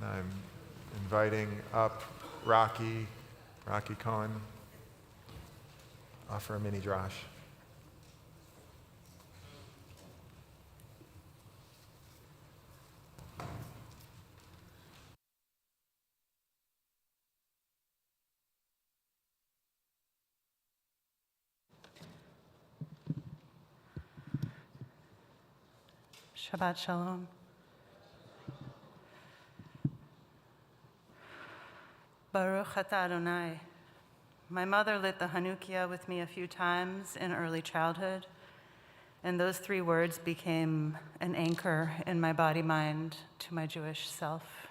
I'm inviting up Rocky Cohen, offer a mini Drash. Shabbat Shalom. Baruch atah Adonai. My mother lit the Hanukkah with me a few times in early childhood, and those 3 words became an anchor in my body-mind to my Jewish self.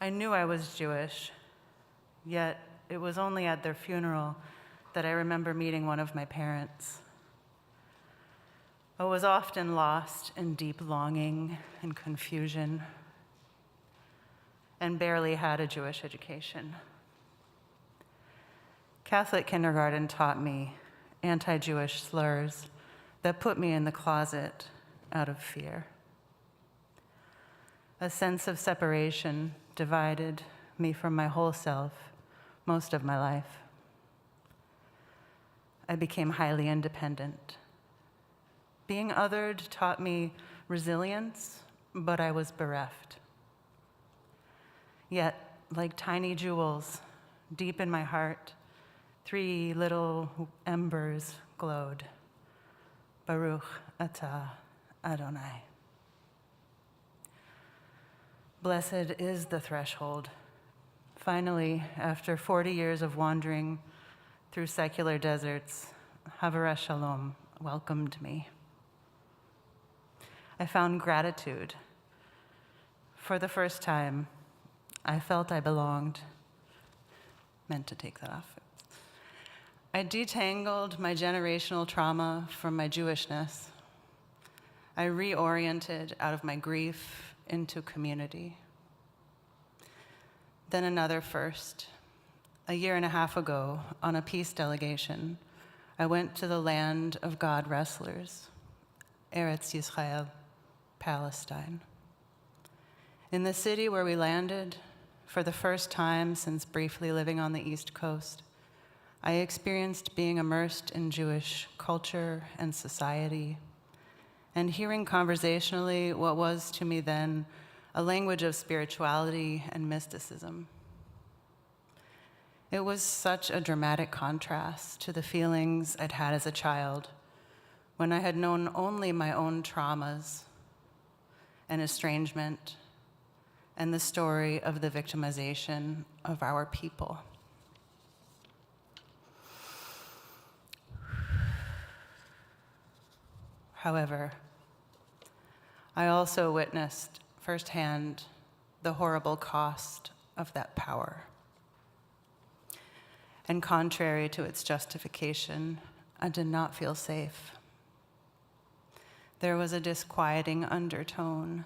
I knew I was Jewish, yet it was only at their funeral that I remember meeting one of my parents. I was often lost in deep longing and confusion, and barely had a Jewish education. Catholic kindergarten taught me anti-Jewish slurs that put me in the closet out of fear. A sense of separation divided me from my whole self most of my life. I became highly independent. Being othered taught me resilience, but I was bereft. Yet, like tiny jewels, deep in my heart, 3 little embers glowed. Baruch atah Adonai. Blessed is the threshold. Finally, after 40 years of wandering through secular deserts, Havurah Shalom welcomed me. I found gratitude. For the first time, I felt I belonged. Meant to take that off. I detangled my generational trauma from my Jewishness. I reoriented out of my grief into community. Then another first. A year and a half ago, on a peace delegation, I went to the land of God wrestlers, Eretz Yisrael, Palestine. In the city where we landed, for the first time since briefly living on the East Coast, I experienced being immersed in Jewish culture and society, and hearing conversationally what was to me then a language of spirituality and mysticism. It was such a dramatic contrast to the feelings I'd had as a child, when I had known only my own traumas and estrangement, and the story of the victimization of our people. However, I also witnessed firsthand the horrible cost of that power. And contrary to its justification, I did not feel safe. There was a disquieting undertone,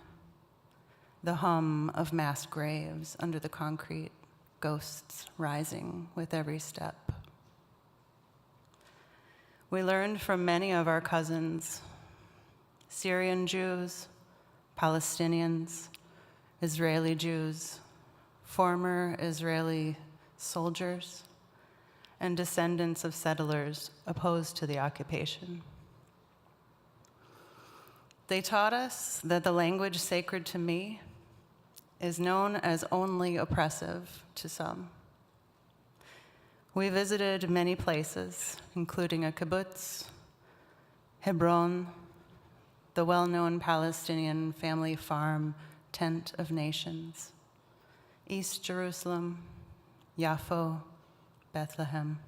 the hum of mass graves under the concrete, ghosts rising with every step. We learned from many of our cousins, Syrian Jews, Palestinians, Israeli Jews, former Israeli soldiers, and descendants of settlers opposed to the occupation. They taught us that the language sacred to me is known as only oppressive to some. We visited many places, including a kibbutz, Hebron, the well-known Palestinian family farm, Tent of Nations, East Jerusalem, Yaffo, Bethlehem.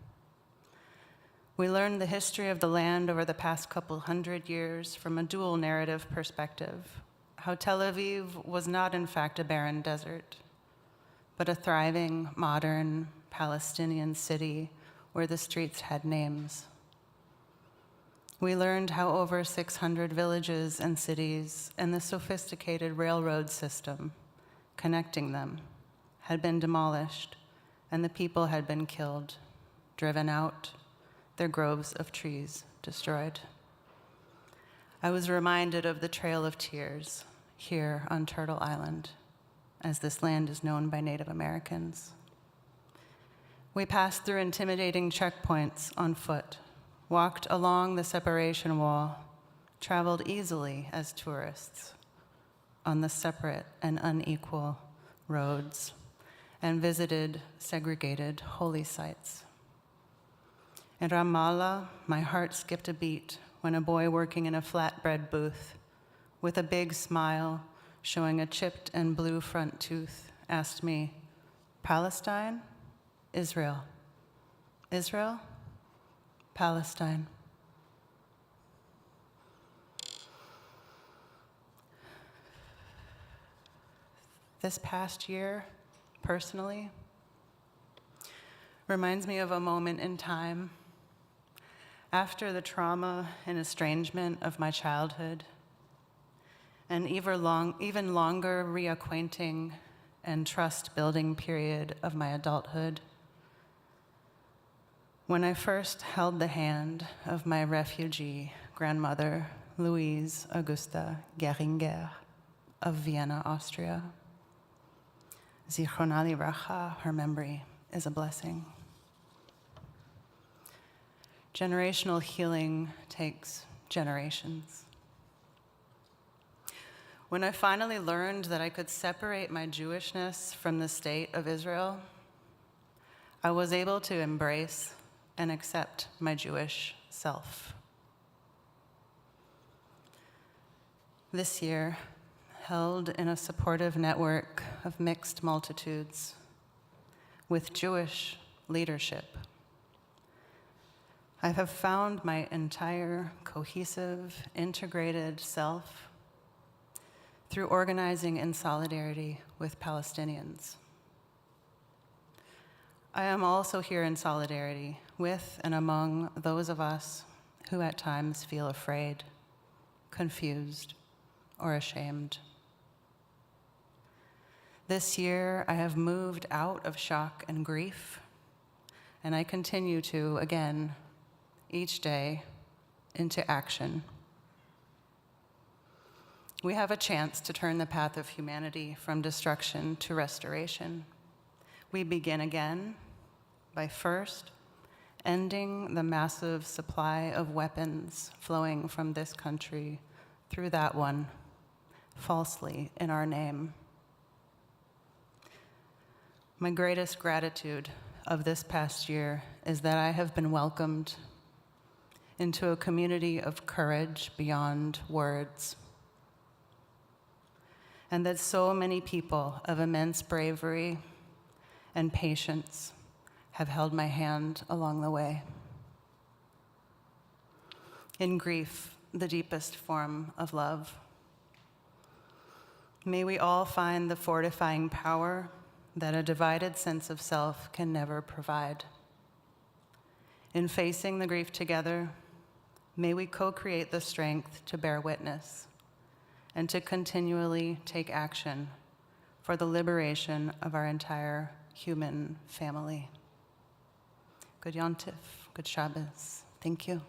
We learned the history of the land over the past couple hundred years from a dual narrative perspective, how Tel Aviv was not in fact a barren desert, but a thriving, modern Palestinian city where the streets had names. We learned how over 600 villages and cities and the sophisticated railroad system connecting them had been demolished, and the people had been killed, driven out, their groves of trees destroyed. I was reminded of the Trail of Tears, here on Turtle Island, as this land is known by Native Americans. We passed through intimidating checkpoints on foot, walked along the separation wall, traveled easily as tourists on the separate and unequal roads, and visited segregated holy sites. In Ramallah, my heart skipped a beat when a boy working in a flatbread booth with a big smile showing a chipped and blue front tooth asked me, "Palestine? Israel. Israel? Palestine." This past year, personally, reminds me of a moment in time after the trauma and estrangement of my childhood, an even longer reacquainting and trust-building period of my adulthood, when I first held the hand of my refugee grandmother, Louise Augusta Geringer of Vienna, Austria. Zichronah livracha, her memory is a blessing. Generational healing takes generations. When I finally learned that I could separate my Jewishness from the state of Israel, I was able to embrace and accept my Jewish self. This year, held in a supportive network of mixed multitudes with Jewish leadership, I have found my entire cohesive, integrated self through organizing in solidarity with Palestinians. I am also here in solidarity with and among those of us who at times feel afraid, confused, or ashamed. This year, I have moved out of shock and grief, and I continue to, again, each day, into action. We have a chance to turn the path of humanity from destruction to restoration. We begin again by first ending the massive supply of weapons flowing from this country through that one, falsely in our name. My greatest gratitude of this past year is that I have been welcomed into a community of courage beyond words, and that so many people of immense bravery and patience have held my hand along the way. In grief, the deepest form of love, may we all find the fortifying power that a divided sense of self can never provide. In facing the grief together, may we co-create the strength to bear witness and to continually take action for the liberation of our entire human family. Good Yom Tif, good Shabbos. Thank you.